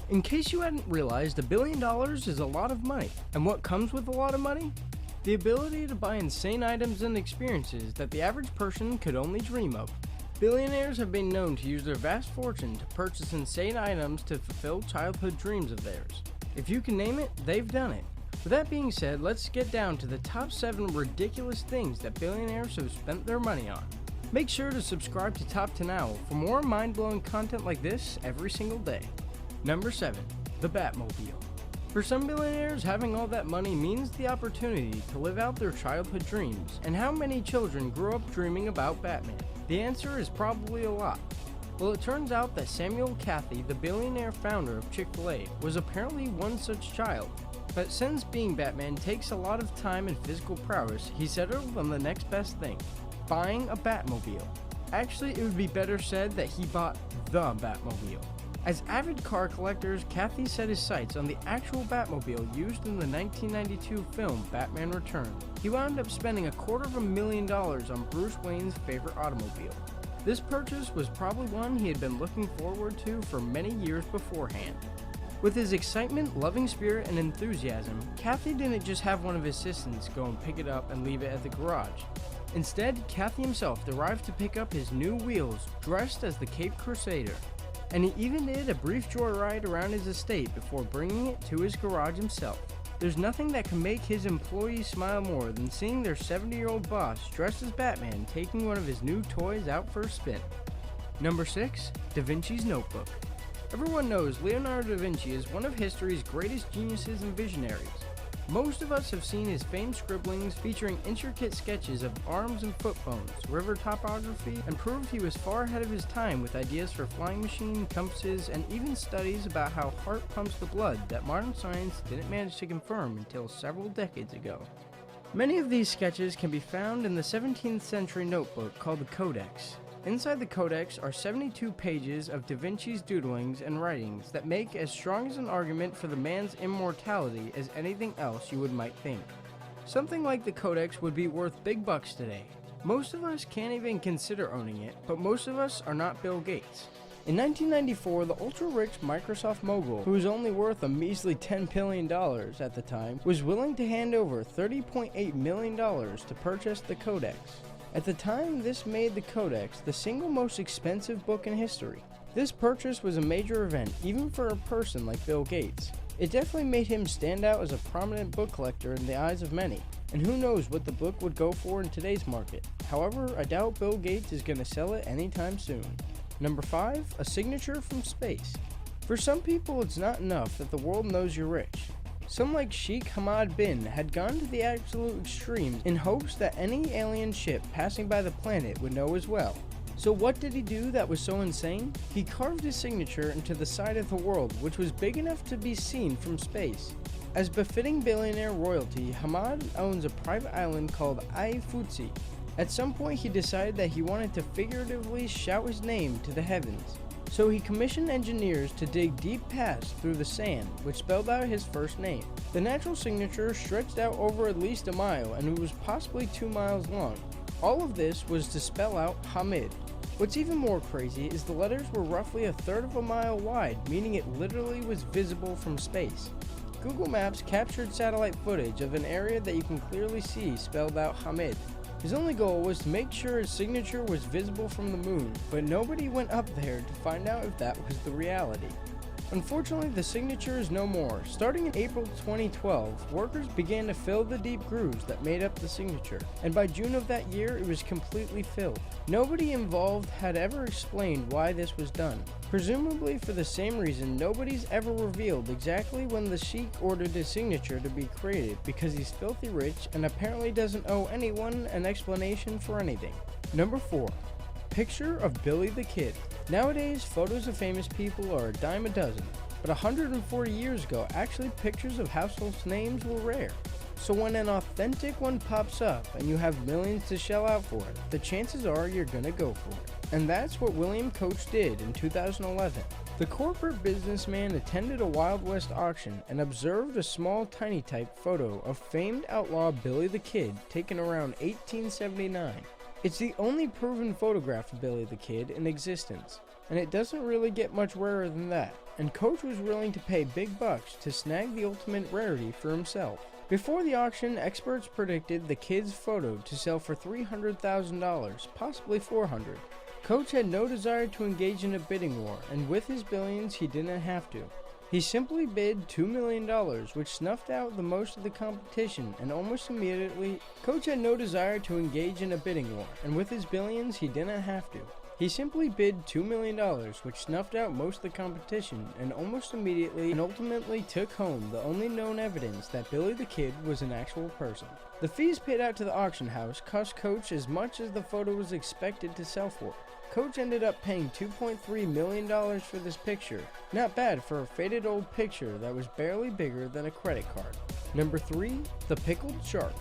In case you hadn't realized, $1 billion is a lot of money. And what comes with a lot of money? The ability to buy insane items and experiences that the average person could only dream of. Billionaires have been known to use their vast fortune to purchase insane items to fulfill childhood dreams of theirs. If you can name it, they've done it. With that being said, let's get down to the top 7 ridiculous things that billionaires have spent their money on. Make sure to subscribe to Top 10 Owl for more mind-blowing content like this every single day. Number 7. The Batmobile. For some billionaires, having all that money means the opportunity to live out their childhood dreams. And how many children grew up dreaming about Batman? The answer is probably a lot. Well, it turns out that Samuel Cathy, the billionaire founder of Chick-fil-A, was apparently one such child. But since being Batman takes a lot of time and physical prowess, he settled on the next best thing: buying a Batmobile. Actually, it would be better said that he bought the Batmobile. As avid car collectors, Cathy set his sights on the actual Batmobile used in the 1992 film Batman Returns. He wound up spending $250,000 on Bruce Wayne's favorite automobile. This purchase was probably one he had been looking forward to for many years beforehand. With his excitement, loving spirit, and enthusiasm, Cathy didn't just have one of his assistants go and pick it up and leave it at the garage. Instead, Cathy himself arrived to pick up his new wheels, dressed as the Caped Crusader. And he even did a brief joyride around his estate before bringing it to his garage himself. There's nothing that can make his employees smile more than seeing their 70-year-old boss dressed as Batman taking one of his new toys out for a spin. Number 6. Da Vinci's Notebook. Everyone knows Leonardo da Vinci is one of history's greatest geniuses and visionaries. Most of us have seen his famed scribblings featuring intricate sketches of arms and foot bones, river topography, and proved he was far ahead of his time with ideas for flying machine, compasses, and even studies about how heart pumps the blood that modern science didn't manage to confirm until several decades ago. Many of these sketches can be found in the 17th century notebook called the Codex. Inside the Codex are 72 pages of Da Vinci's doodlings and writings that make as strong as an argument for the man's immortality as anything else you might think. Something like the Codex would be worth big bucks today. Most of us can't even consider owning it, but most of us are not Bill Gates. In 1994, the ultra-rich Microsoft mogul, who was only worth a measly $10 billion at the time, was willing to hand over $30.8 million to purchase the Codex. At the time, this made the Codex the single most expensive book in history. This purchase was a major event, even for a person like Bill Gates. It definitely made him stand out as a prominent book collector in the eyes of many, and who knows what the book would go for in today's market. However, I doubt Bill Gates is going to sell it anytime soon. Number 5. A signature from space. For some people, it's not enough that the world knows you're rich. Some, like Sheikh Hamad bin, had gone to the absolute extremes in hopes that any alien ship passing by the planet would know as well. So what did he do that was so insane? He carved his signature into the side of the world, which was big enough to be seen from space. As befitting billionaire royalty, Hamad owns a private island called Futsi. At some point he decided that he wanted to figuratively shout his name to the heavens. So he commissioned engineers to dig deep paths through the sand, which spelled out his first name. The natural signature stretched out over at least a mile, and it was possibly 2 miles long. All of this was to spell out Hamid. What's even more crazy is the letters were roughly a third of a mile wide, meaning it literally was visible from space. Google Maps captured satellite footage of an area that you can clearly see spelled out Hamid. His only goal was to make sure his signature was visible from the moon, but nobody went up there to find out if that was the reality. Unfortunately, the signature is no more. Starting in April 2012, workers began to fill the deep grooves that made up the signature, and by June of that year, it was completely filled. Nobody involved had ever explained why this was done. Presumably for the same reason, nobody's ever revealed exactly when the Sheikh ordered his signature to be created, because he's filthy rich and apparently doesn't owe anyone an explanation for anything. Number 4. Picture of Billy the Kid. Nowadays, photos of famous people are a dime a dozen, but 140 years ago, actually pictures of household names were rare. So when an authentic one pops up and you have millions to shell out for it, the chances are you're gonna go for it. And that's what William Coach did in 2011. The corporate businessman attended a Wild West auction and observed a small tiny type photo of famed outlaw Billy the Kid taken around 1879. It's the only proven photograph of Billy the Kid in existence. and it doesn't really get much rarer than that, and Coach was willing to pay big bucks to snag the ultimate rarity for himself. Before the auction, experts predicted the kid's photo to sell for $300,000, possibly $400,000. Coach had no desire to engage in a bidding war, and with his billions, he didn't have to. He simply bid $2 million, which snuffed out the most of the competition, and almost immediately, Coach had no desire to engage in a bidding war, and with his billions, he didn't have to. He simply bid $2 million, which snuffed out most of the competition, and almost immediately and ultimately took home the only known evidence that Billy the Kid was an actual person. The fees paid out to the auction house cost Coach as much as the photo was expected to sell for. Coach ended up paying $2.3 million for this picture. Not bad for a faded old picture that was barely bigger than a credit card. Number 3. The Pickled Shark.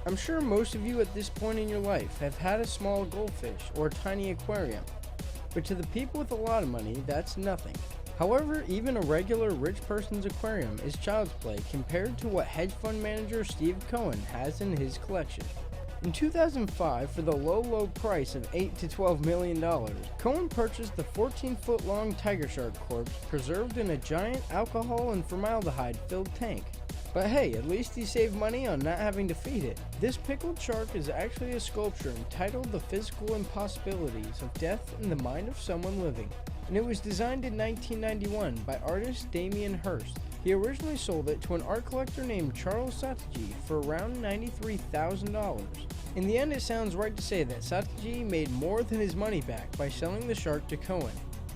I'm sure most of you at this point in your life have had a small goldfish or a tiny aquarium, but to the people with a lot of money, that's nothing. However, even a regular rich person's aquarium is child's play compared to what hedge fund manager Steve Cohen has in his collection. In 2005, for the low price of $8 to $12 million, Cohen purchased the 14-foot-long tiger shark corpse preserved in a giant alcohol and formaldehyde-filled tank. But hey, at least he saved money on not having to feed it. This pickled shark is actually a sculpture entitled The Physical Impossibilities of Death in the Mind of Someone Living, and it was designed in 1991 by artist Damien Hirst. He originally sold it to an art collector named Charles Satyajee for around $93,000. In the end, it sounds right to say that Satyajee made more than his money back by selling the shark to Cohen.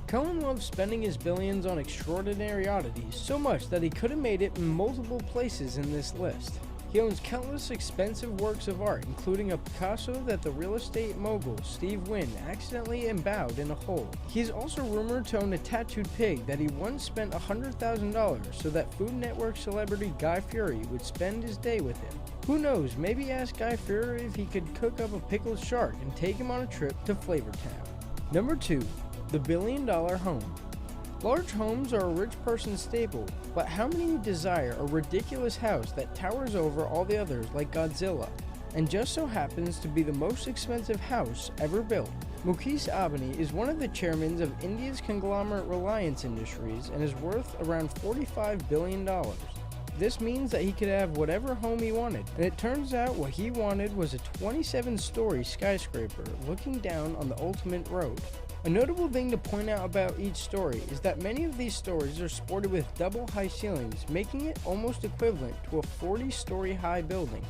Cohen loves spending his billions on extraordinary oddities so much that he could have made it in multiple places in this list. He owns countless expensive works of art, including a Picasso that the real estate mogul Steve Wynn accidentally embowed in a hole. He is also rumored to own a tattooed pig that he once spent $100,000 so that Food Network celebrity Guy Fieri would spend his day with him. Who knows, maybe ask Guy Fieri if he could cook up a pickled shark and take him on a trip to Flavortown. Number 2. The billion-dollar home. Large homes are a rich person's staple, but how many desire a ridiculous house that towers over all the others like Godzilla, and just so happens to be the most expensive house ever built? Mukesh Ambani is one of the chairmen of India's conglomerate Reliance Industries and is worth around $45 billion. This means that he could have whatever home he wanted, and it turns out what he wanted was a 27-story skyscraper looking down on the ultimate road. A notable thing to point out about each story is that many of these stories are sported with double high ceilings, making it almost equivalent to a 40-story high building.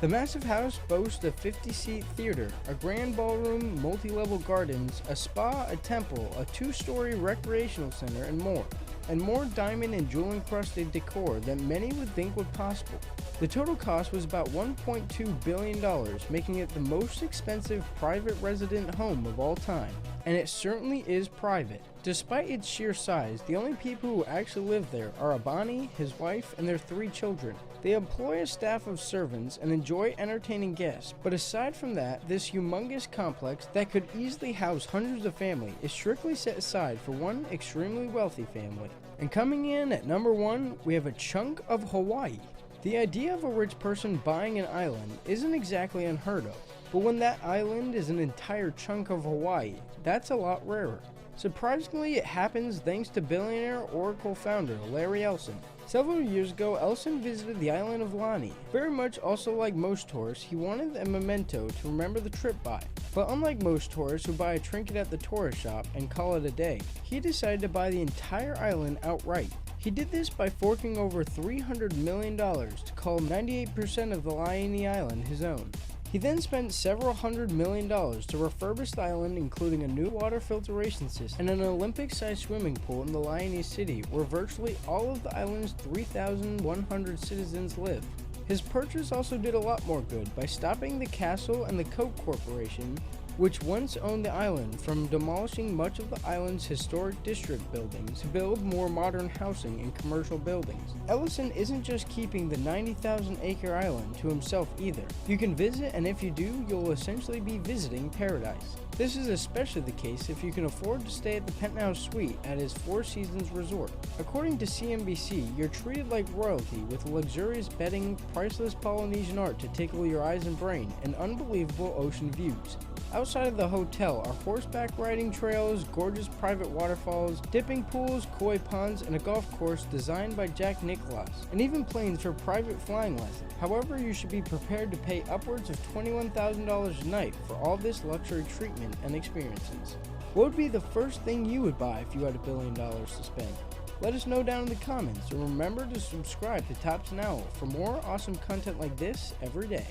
The massive house boasts a 50-seat theater, a grand ballroom, multi-level gardens, a spa, a temple, a 2-story recreational center, and more diamond and jewel-encrusted decor than many would think was possible. The total cost was about $1.2 billion, making it the most expensive private resident home of all time. And it certainly is private. Despite its sheer size, the only people who actually live there are Ambani, his wife, and their 3 children. They employ a staff of servants and enjoy entertaining guests, but aside from that, this humongous complex that could easily house hundreds of families is strictly set aside for one extremely wealthy family. And coming in at number 1, we have a chunk of Hawaii. The idea of a rich person buying an island isn't exactly unheard of, but when that island is an entire chunk of Hawaii, that's a lot rarer. Surprisingly, it happens thanks to billionaire Oracle founder Larry Ellison. Several years ago, Ellison visited the island of Lani. Very much also like most tourists, he wanted a memento to remember the trip by. But unlike most tourists who buy a trinket at the tourist shop and call it a day, he decided to buy the entire island outright. He did this by forking over $300 million to call 98% of the Laini Island his own. He then spent several $100 million to refurbish the island, including a new water filtration system and an Olympic-sized swimming pool in the Laini city, where virtually all of the island's 3,100 citizens live. His purchase also did a lot more good by stopping the castle and the Coke Corporation, which once owned the island, from demolishing much of the island's historic district buildings to build more modern housing and commercial buildings. Ellison isn't just keeping the 90,000-acre island to himself either. You can visit, and if you do, you'll essentially be visiting paradise. This is especially the case if you can afford to stay at the penthouse suite at his Four Seasons resort. According to CNBC, you're treated like royalty with luxurious bedding, priceless Polynesian art to tickle your eyes and brain, and unbelievable ocean views. Outside of the hotel are horseback riding trails, gorgeous private waterfalls, dipping pools, koi ponds, and a golf course designed by Jack Nicklaus, and even planes for private flying lessons. However, you should be prepared to pay upwards of $21,000 a night for all this luxury treatment and experiences. What would be the first thing you would buy if you had $1 billion to spend? Let us know down in the comments, and remember to subscribe to Tops and Owl for more awesome content like this every day.